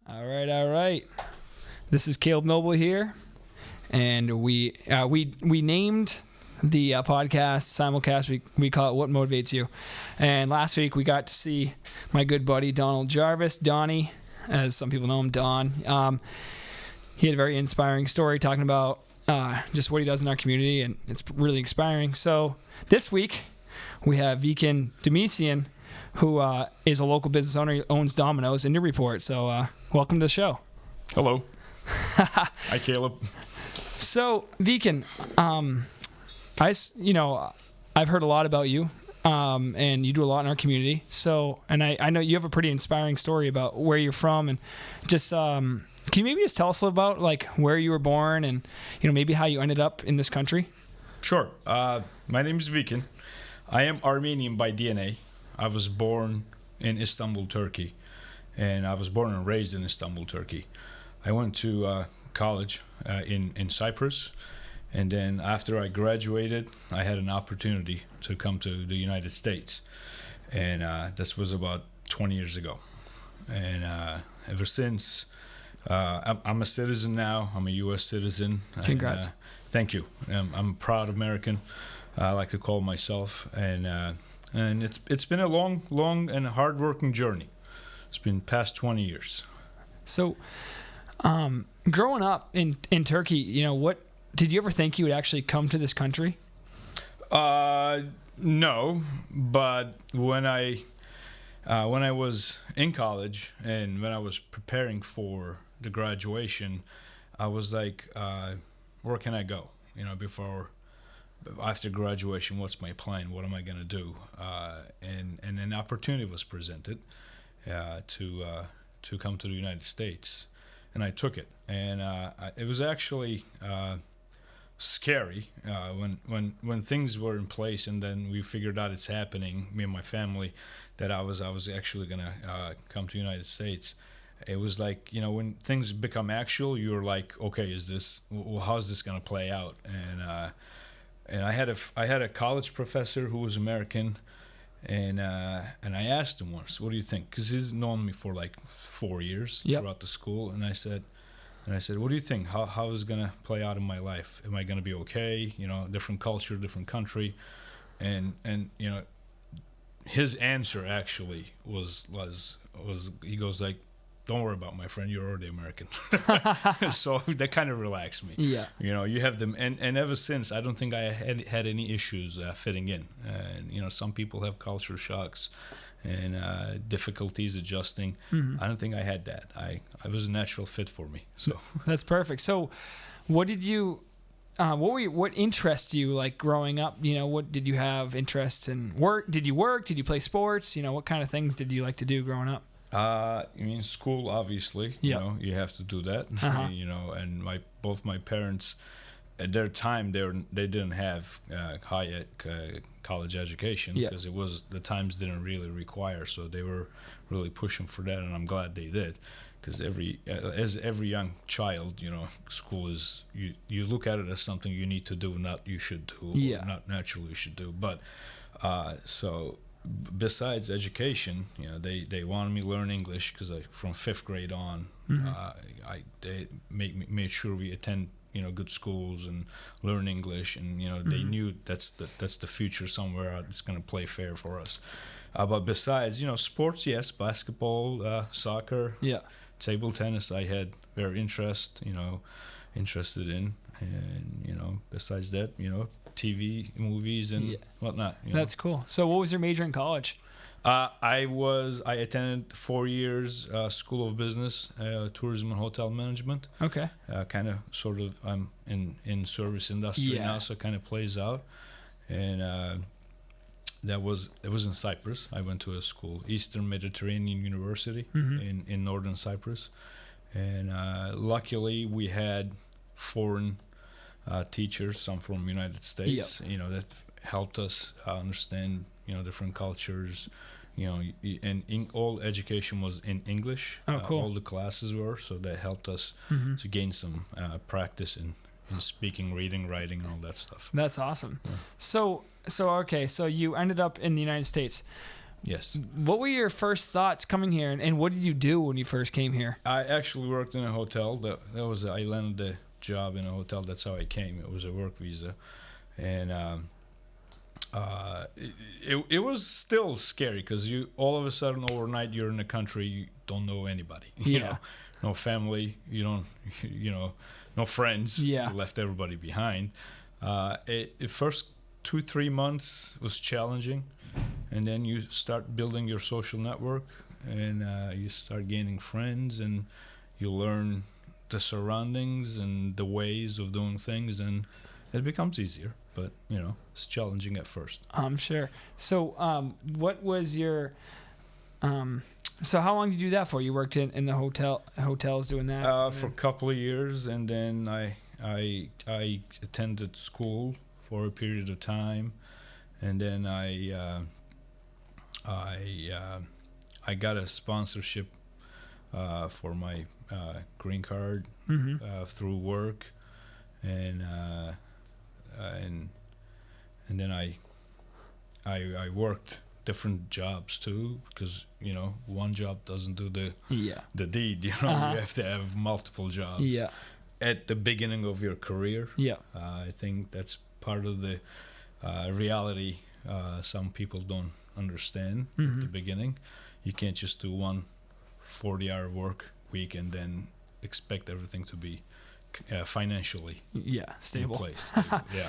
All right. This is Caleb Noble here, and we named the podcast simulcast. We call it "What Motivates You." And last week we got to see my good buddy Donald Jarvis, Donnie, as some people know him, Don. He had a very inspiring story talking about just what he does in our community, and it's really inspiring. So this week we have Viken Dumeciyan, who is a local business owner. He owns Domino's in Newburyport. So welcome to the show. Hello. Hi, Caleb. So Viken, I've heard a lot about you, and you do a lot in our community. So, and I know you have a pretty inspiring story about where you're from, and just can you maybe just tell us a little about like where you were born, and maybe how you ended up in this country? Sure. My name is Viken. I am Armenian by DNA. I was born in Istanbul, Turkey, and I was born and raised in Istanbul, Turkey. I went to college in Cyprus, and then after I graduated, I had an opportunity to come to the United States, and this was about 20 years ago. And ever since, I'm a citizen now. I'm a U.S. citizen. Congrats. Thank you. I'm a proud American. I like to call myself, and it's been a long and hard-working journey. It's been past 20 years. So, growing up in Turkey, what did you ever think you would actually come to this country? No, but when I was in college and when I was preparing for the graduation, I was like, where can I go? After graduation, what's my plan? What am I going to do? And an opportunity was presented to come to the United States, and I took it. And it was actually scary when things were in place, and then we figured out it's happening. Me and my family, that I was actually going to come to the United States. It was like when things become actual, you're like, okay, how's this going to play out? And I had a college professor who was American, and I asked him once, what do you think? Because he's known me for like 4 years throughout the school, and I said, what do you think? How is it gonna play out in my life? Am I gonna be okay? Different culture, different country, and his answer actually was he goes like, don't worry about it, my friend, you're already American. So that kind of relaxed me. Yeah. You have them, and ever since, I don't think I had any issues fitting in. And some people have culture shocks and difficulties adjusting. Mm-hmm. I don't think I had that. I was a natural fit for me. So that's perfect. So, what did you? What interests you like growing up? What did you have interest in? Work? Did you work? Did you play sports? What kind of things did you like to do growing up? School, obviously. Yep. You have to do that. Uh-huh. And both my parents, at their time, they didn't have high college education, because the times didn't really require. So they were really pushing for that, and I'm glad they did. Because as every young child, school is you look at it as something you need to do, not you should do, or not naturally you should do. But so. Besides education, they wanted me to learn English, because from 5th grade on, mm-hmm. They made sure we attend good schools and learn English, and mm-hmm. they knew that's the future somewhere it's going to play fair for us. But besides sports, yes, basketball, soccer, table tennis, I had very interested in, and besides that, TV, movies, and whatnot. That's cool. So what was your major in college? I attended 4 years School of Business, Tourism and Hotel Management. Okay. I'm in service industry now, so it kind of plays out. And it was in Cyprus. I went to a school, Eastern Mediterranean University, mm-hmm. in northern Cyprus. And luckily we had foreign teachers, some from United States, that helped us understand, different cultures, and all education was in English. Oh, cool. All the classes were, so that helped us mm-hmm. to gain some practice in speaking, reading, writing, and all that stuff. That's awesome. Yeah. So you ended up in the United States. Yes. What were your first thoughts coming here, and what did you do when you first came here? I actually worked in a hotel. I landed the job in a hotel. That's how I came. It was a work visa, and it was still scary because you all of a sudden overnight you're in a country you don't know anybody. You know, no family. You don't. You know, no friends. Yeah. You left everybody behind. The first 2-3 months was challenging, and then you start building your social network, and you start gaining friends, and you learn the surroundings and the ways of doing things, and it becomes easier. But you know, it's challenging at first. I'm sure. So, what was your so how long did you do that for? You worked in the hotels doing that For a couple of years, and then I attended school for a period of time, and then I got a sponsorship for my green card through work, and then I worked different jobs too, because you know one job doesn't do the deed. You know, you have to have multiple jobs. Yeah. At the beginning of your career. Yeah. I think that's part of the reality some people don't understand at the beginning. You can't just do one 40-hour work week and then expect everything to be financially stable. in place. Stable. Yeah.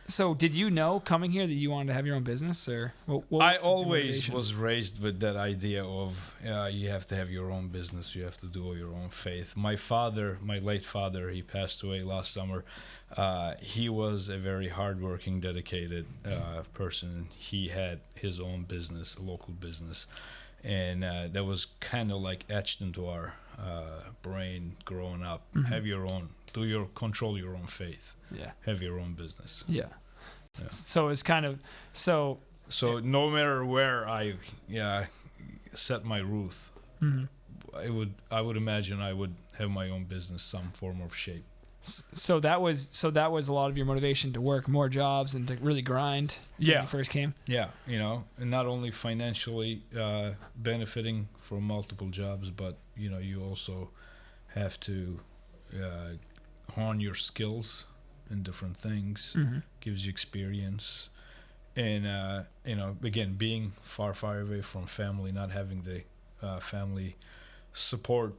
So did you know coming here that you wanted to have your own business, or what I always was raised with that idea of you have to have your own business, you have to do your own faith. My late father, he passed away last summer. He was a very hardworking, dedicated person. He had his own business, a local business, and that was kind of like etched into our brain growing up. Have your own, control your own faith. Yeah. Have your own business. Yeah. So it's kind of so no matter where I set my roof, I would imagine I would have my own business, some form of shape. So that was a lot of your motivation to work more jobs and to really grind when you first came. Yeah, you know, and not only financially benefiting from multiple jobs, but you know, you also have to hone your skills in different things. Gives you experience, and you know, again, being far away from family, not having the family support,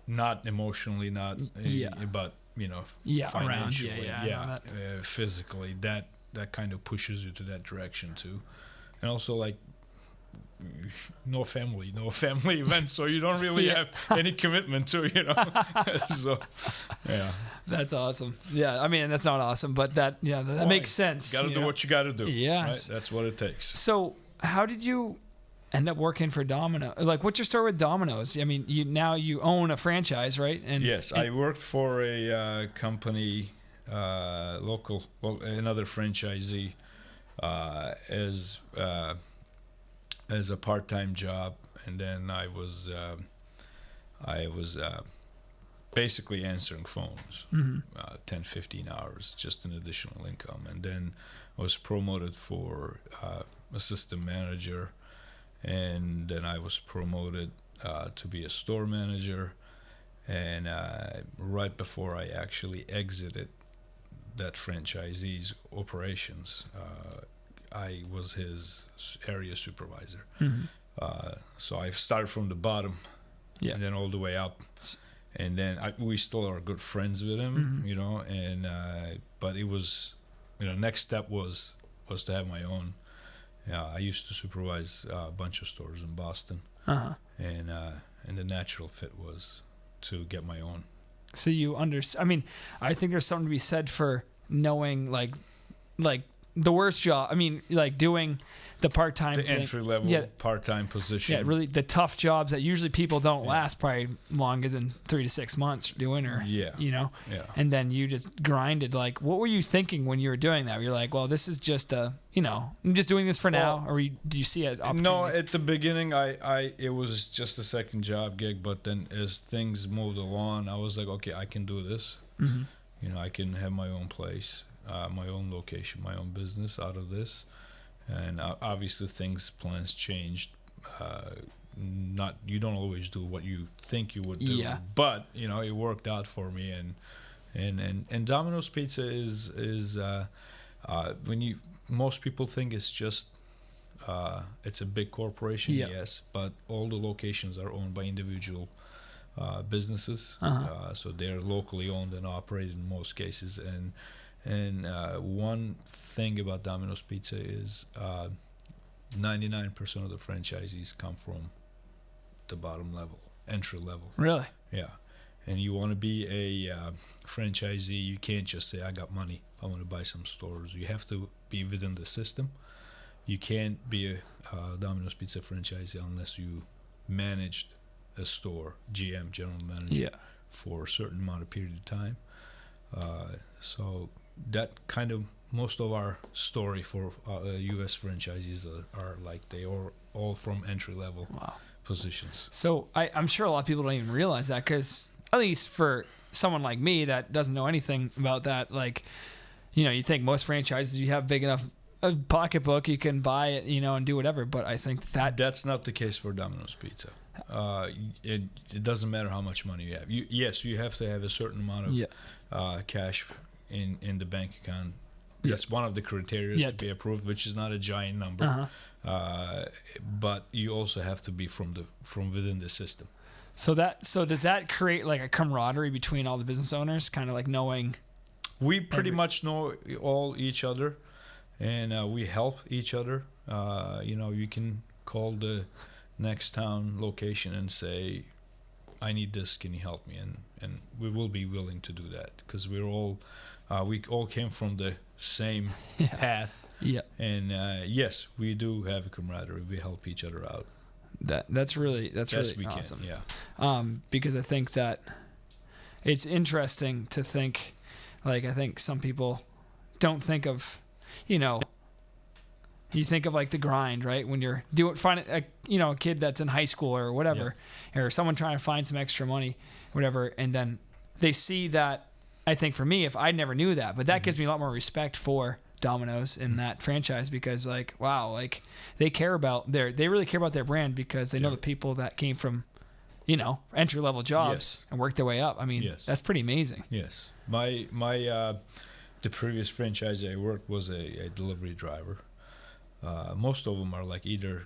not emotionally, but you know, financially, physically, that kind of pushes you to that direction too. And also, like, no family events, so you don't really have any commitment to, you know. So that's awesome. I mean, that's not awesome, but that makes sense. Gotta do what you gotta do. Right? That's what it takes. So how did you end up working for Domino? Like, what's your story with Domino's? I mean, you own a franchise, right? Yes, I worked for a company, another franchisee, as a part-time job, and then I was basically answering phones 10-15 hours, just an additional income, and then I was promoted for assistant manager, and then I was promoted to be a store manager, and right before I actually exited that franchisee's operations, I was his area supervisor. So I started from the bottom, and then all the way up, and then we still are good friends with him, you know. And but it was, you know, next step was to have my own. I used to supervise a bunch of stores in Boston, and the natural fit was to get my own. So I mean, I think there's something to be said for knowing like the worst job. I mean, like doing the part-time thing. Entry level part-time position. Yeah, really the tough jobs that usually people don't last probably longer than 3 to 6 months doing, or you know. Yeah. And then you just grinded. Like, what were you thinking when you were doing that? You're like, well, this is just I'm just doing this for now, or do you see it? No, at the beginning, it was just a second job gig, but then as things moved along, I was like, okay, I can do this. You know, I can have my own place, my own location, my own business out of this, and obviously plans changed. Not you don't always do what you think you would do, Yeah. but it worked out for me. And Domino's Pizza is when most people think it's just it's a big corporation, Yeah. yes, but all the locations are owned by individual businesses, so they're locally owned and operated in most cases. And one thing about Domino's Pizza is 99% of the franchisees come from the bottom level, entry level. Really? Yeah. And you want to be a franchisee, you can't just say, I got money, I want to buy some stores. You have to be within the system. You can't be a Domino's Pizza franchisee unless you managed a store, GM, general manager, for a certain amount of period of time. So that kind of, most of our story for U.S. franchisees are like they are all from entry-level positions. So I'm sure a lot of people don't even realize that, because at least for someone like me that doesn't know anything about that, like, you think most franchises, you have big enough a pocketbook, you can buy it, and do whatever. But I think that's not the case for Domino's Pizza. It doesn't matter how much money you have. Yes, you have to have a certain amount of cash in the bank account. That's one of the criteria to be approved, which is not a giant number. But you also have to be from within the system. So does that create like a camaraderie between all the business owners, kind of like knowing? We pretty much know all each other, and we help each other. You can call the next town location and say, I need this, can you help me? And we will be willing to do that, because we all came from the same path. Yeah. And yes, we do have a camaraderie. We help each other out. That's really awesome. Because I think that it's interesting to think, like, I think some people don't think of, you think of like the grind, right? When you're finding a kid that's in high school or whatever, or someone trying to find some extra money, whatever, and then they see that. I think for me, if I never knew that, but that gives me a lot more respect for Domino's in that franchise, because like, wow, like they really care about their brand, because they know the people that came from, entry level jobs and worked their way up. I mean, that's pretty amazing. Yes. My the previous franchise I worked was a delivery driver. Most of them are like either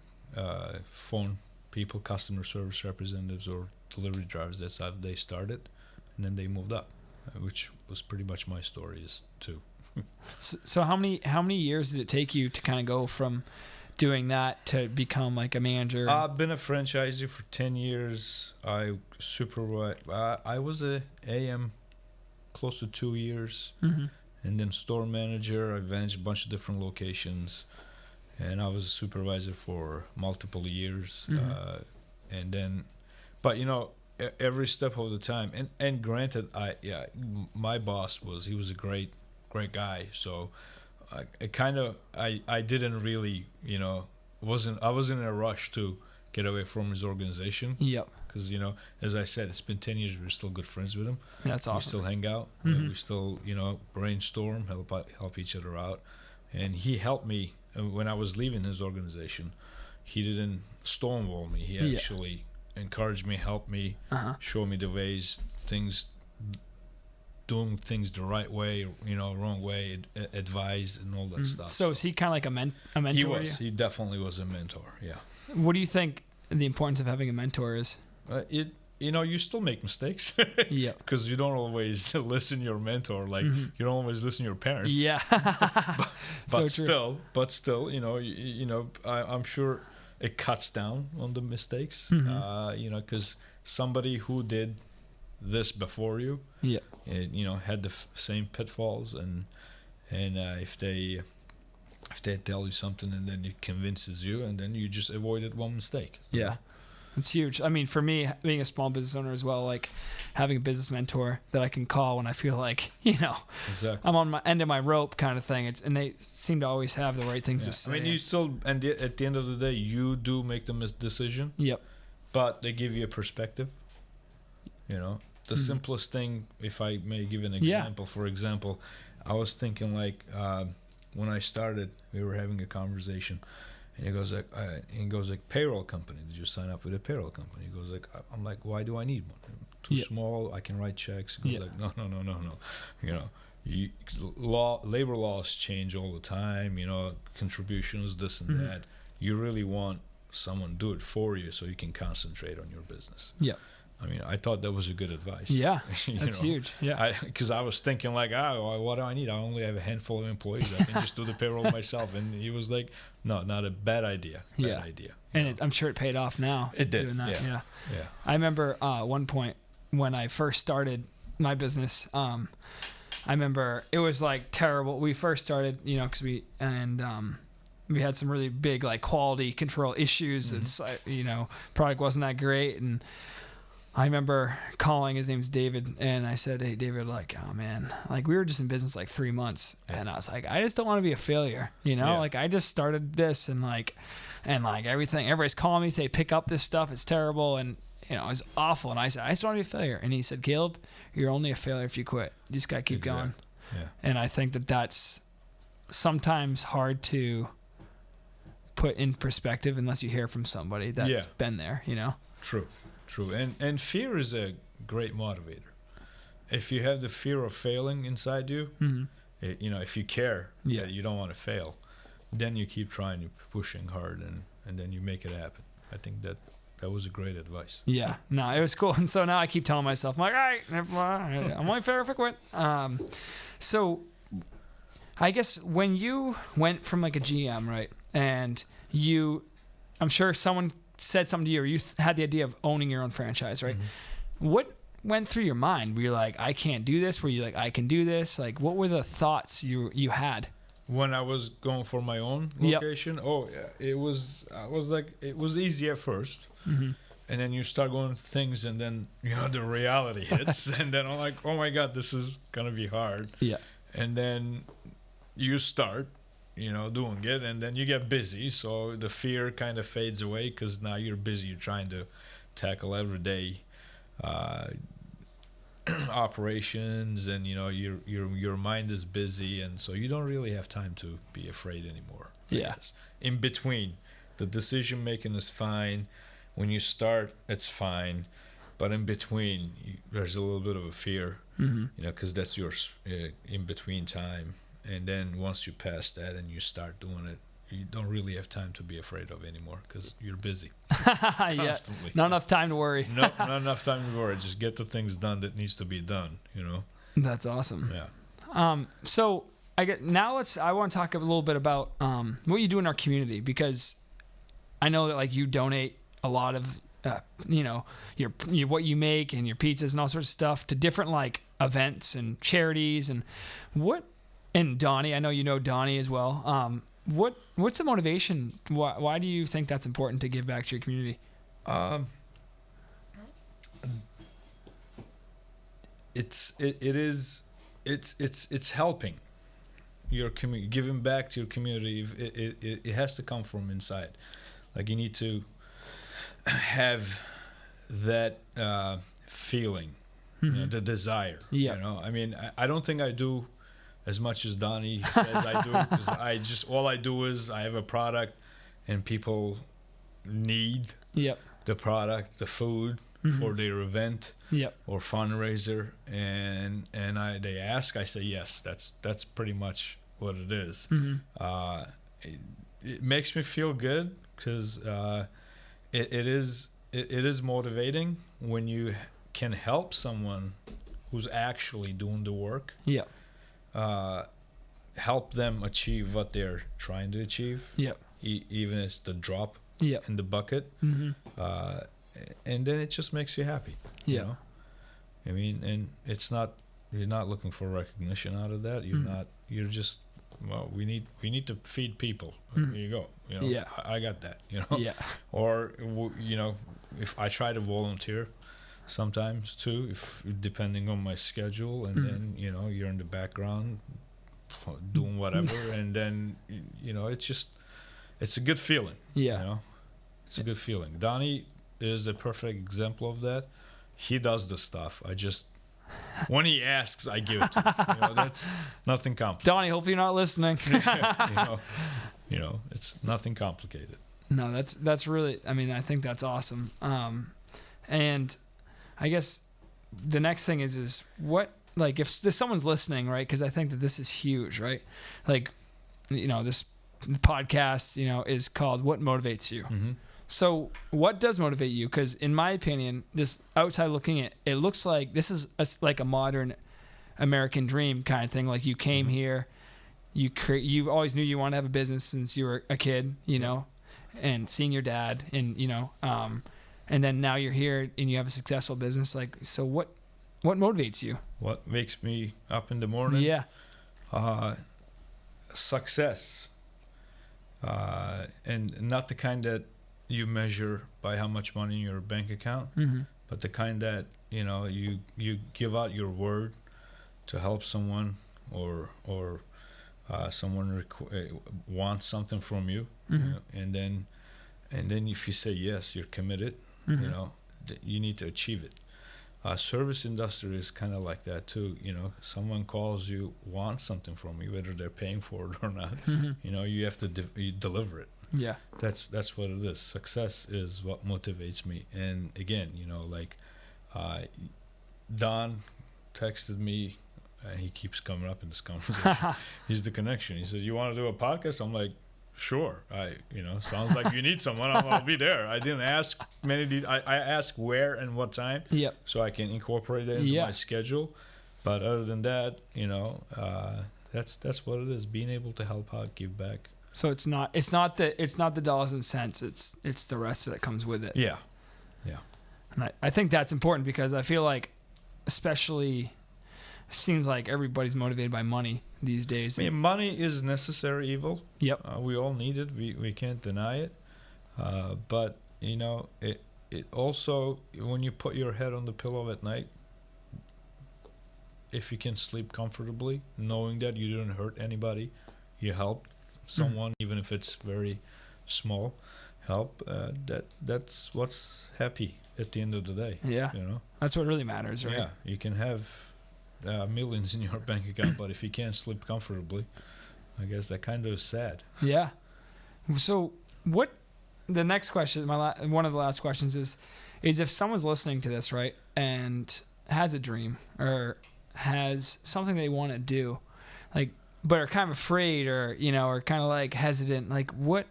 phone people, customer service representatives, or delivery drivers. That's how they started, and then they moved up, which was pretty much my story too. So how many years did it take you to kind of go from doing that to become like a manager? I've been a franchisee for 10 years. I was a AM close to 2 years, and then store manager. I managed a bunch of different locations, and I was a supervisor for multiple years. And then, but every step of the time, and granted, my boss he was a great guy, so I didn't really I wasn't in a rush to get away from his organization. Because as I said, it's been 10 years, we're still good friends with him. That's awesome. We still hang out, we still brainstorm, help each other out. And he helped me when I was leaving his organization. He didn't stonewall me. He actually encouraged me, helped me, show me the ways, doing things the right way, wrong way, advise and all that stuff. So is he kind of like a mentor? He was. He definitely was a mentor. Yeah. What do you think the importance of having a mentor is? You still make mistakes. Because you don't always listen to your mentor, like you don't always listen to your parents. Yeah. but still, I'm sure it cuts down on the mistakes. Because somebody who did this before you, had the same pitfalls, and if they tell you something and then it convinces you, and then you just avoided one mistake. Yeah. It's huge. I mean, for me, being a small business owner as well, like having a business mentor that I can call when I feel like, exactly. I'm on my end of my rope kind of thing. And they seem to always have the right things to say. I mean, you still, and at the end of the day, you do make the decision. But they give you a perspective. The simplest thing, if I may give an example, for example, I was thinking like, when I started, we were having a conversation, and he goes like, payroll company. Did you sign up with a payroll company? He goes like, I'm like, why do I need one? Too small. I can write checks. He goes like, no. You know, labor laws change all the time. You know, contributions, this and that. You really want someone to do it for you so you can concentrate on your business. Yeah. I mean, I thought that was a good advice. Yeah, that's huge. Yeah, because I was thinking like, what do I need? I only have a handful of employees. I can just do the payroll myself. And he was like, no, not a bad idea. Bad idea. And I'm sure it paid off now. It did. Doing that. Yeah. I remember one point when I first started my business. I remember it was like terrible. We first started, you know, because we had some really big like quality control issues. It's you know, product wasn't that great. And I remember calling, his name's David, and I said, hey, David, like, oh, man, like, we were just in business like 3 months, and I was like, I just don't want to be a failure, you know? Like, I just started this, and everything, everybody's calling me, say, pick up this stuff, it's terrible, and, you know, it was awful, and I said, I just want to be a failure, and he said, Caleb, you're only a failure if you quit. You just got to keep going. Yeah. And I think that that's sometimes hard to put in perspective unless you hear from somebody that's been there, you know? True. And fear is a great motivator. If you have the fear of failing inside you, you know, if you care that you don't want to fail, then you keep trying, you're pushing hard, and then you make it happen. I think that was a great advice. Yeah, no, it was cool. And so now I keep telling myself, I'm like, all right, I'm only a failure if I quit. So I guess when you went from like a GM, right, and I'm sure someone said something to you, or you had the idea of owning your own franchise, right? What went through your mind? Were you like, I can't do this? Were you like, I can do this? Like, what were the thoughts you had when I was going for my own location? Oh, yeah, it was easy at first, and then you start going things, and then you know the reality hits, and then I'm like, oh my god, this is gonna be hard. Yeah, and then you start, you know, doing it, and then you get busy, so the fear kind of fades away because now you're busy. You're trying to tackle everyday operations, and you know your mind is busy, and so you don't really have time to be afraid anymore. Yes. In between, the decision making is fine. When you start, it's fine, but in between, there's a little bit of a fear, you know, because that's your in between time. And then once you pass that and you start doing it, you don't really have time to be afraid of anymore because you're busy constantly. Not enough time to worry. Not enough time to worry. Just get the things done that needs to be done, you know. That's awesome. Yeah. So I want to talk a little bit about what you do in our community, because I know that like you donate a lot of you know, your what you make and your pizzas and all sorts of stuff to different like events and charities and what. And Donnie, I know you know Donnie as well. What's the motivation? Why do you think that's important to give back to your community? It's helping your community, giving back to your community. It has to come from inside. Like you need to have that feeling, you know, the desire. Yeah. You know, I mean, I don't think I do as much as Donnie says I do, because all I do is I have a product and people need the product, the food for their event or fundraiser, and they ask, I say yes. That's pretty much what it is. It makes me feel good because it is motivating when you can help someone who's actually doing the work. Yeah. Help them achieve what they're trying to achieve. Yep. Even if it's the drop in the bucket. And then it just makes you happy. Yeah. You know? I mean, and you're not looking for recognition out of that. You're just, well, we need to feed people. Here you go. You know, I got that, you know. Yeah. Or, you know, if I try to volunteer sometimes too, if depending on my schedule, and then you know you're in the background doing whatever, and then you know it's a good feeling. Yeah, you know, it's a good feeling. Donnie is a perfect example of that. He does the stuff. I just When he asks, I give it to him. That's nothing complicated. Donnie, hopefully you're not listening. It's nothing complicated. No, that's really, I mean, I think that's awesome. And I guess the next thing is what, like, if someone's listening, right? Because I think that this is huge, right? Like, this podcast, is called What Motivates You. Mm-hmm. So what does motivate you? Because in my opinion, just outside looking at it, looks like this is like a modern American dream kind of thing. Like you came here, you always knew you wanted to have a business since you were a kid, and seeing your dad and, and then now you're here and you have a successful business. Like, so what motivates you? What makes me up in the morning? Yeah. Success. And not the kind that you measure by how much money in your bank account, but the kind that, you give out your word to help someone or someone wants something from you, and then if you say yes, you're committed, you need to achieve it. Service industry is kind of like that too. Someone calls you, wants something from you, whether they're paying for it or not. You have to you deliver it. Yeah, that's what it is. Success is what motivates me. And again, Don texted me. He keeps coming up in this conversation. He's the connection. He said, "You want to do a podcast?" I'm like, "Sure." Sounds like you need someone. I'll be there. I didn't ask many. I asked where and what time. Yep. So I can incorporate that into my schedule. But other than that, that's what it is. Being able to help out, give back. So it's not the dollars and cents. It's the rest of it that comes with it. Yeah. And I think that's important because I feel like, especially, seems like everybody's motivated by money these days. I mean, money is necessary evil. Yep. We all need it. We can't deny it. But it also, when you put your head on the pillow at night, if you can sleep comfortably, knowing that you didn't hurt anybody, you helped someone, even if it's very small help, that's what's happy at the end of the day. Yeah. That's what really matters, right? Yeah. You can have millions in your bank account, but if you can't sleep comfortably, I guess that kind of is sad. Yeah. So the next question, one of the last questions is if someone's listening to this, right, and has a dream or has something they want to do, like, but are kind of afraid or, or kind of like hesitant, like what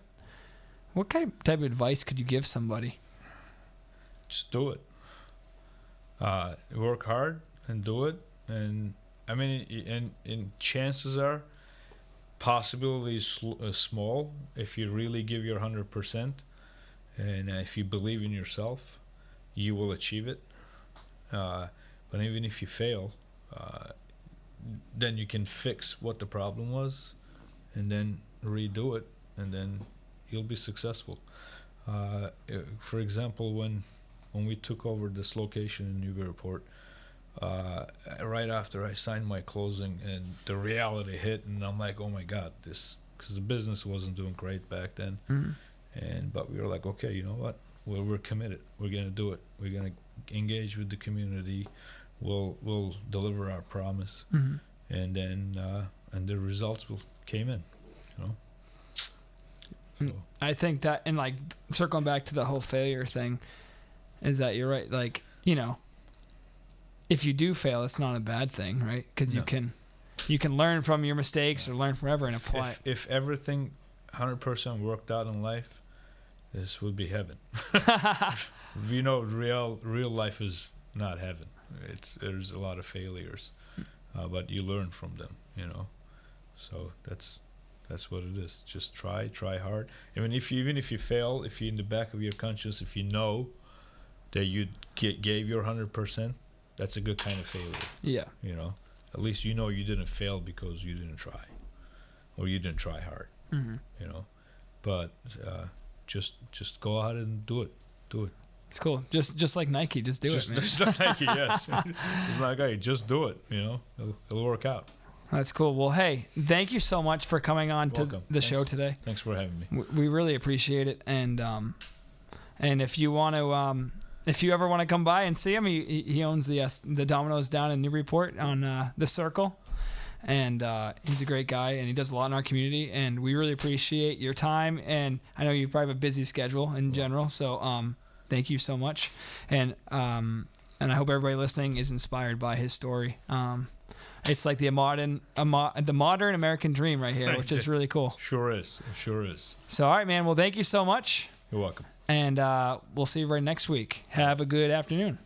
kind of type of advice could you give somebody? Just do it. Work hard and do it. And I mean, and chances are, possibility is small if you really give your 100%, and if you believe in yourself, you will achieve it. But even if you fail, then you can fix what the problem was, and then redo it, and then you'll be successful. For example, when we took over this location in Newburyport, right after I signed my closing and the reality hit, and I'm like, oh my God, because the business wasn't doing great back then. But we were like, okay, you know what? We're committed. We're gonna do it. We're gonna engage with the community. We'll deliver our promise, and then and the results came in. So. I think that, and like circling back to the whole failure thing, is that you're right. Like, if you do fail, it's not a bad thing, right? Because you can learn from your mistakes or learn from whatever and apply it. If everything 100% worked out in life, this would be heaven. Real life is not heaven. There's a lot of failures, but you learn from them. So that's what it is. Just try hard. I mean, even if you fail, if you in the back of your conscience, if you know that you gave your 100%, that's a good kind of failure. Yeah. At least you didn't fail because you didn't try, or you didn't try hard. But just go out and do it. It's cool. Just like Nike, just do it. Man. Just like Nike, yes. It's like, hey, just do it. It'll work out. That's cool. Well, hey, thank you so much for coming on to the show today. Thanks for having me. We really appreciate it. And if you want to if you ever want to come by and see him, he owns the Domino's down in Newburyport on the Circle. And he's a great guy, and he does a lot in our community. And we really appreciate your time. And I know you probably have a busy schedule in general, so thank you so much. And I hope everybody listening is inspired by his story. It's like the modern American dream right here, which is really cool. Sure is. It sure is. So, all right, man. Well, thank you so much. You're welcome. And we'll see you right next week. Have a good afternoon.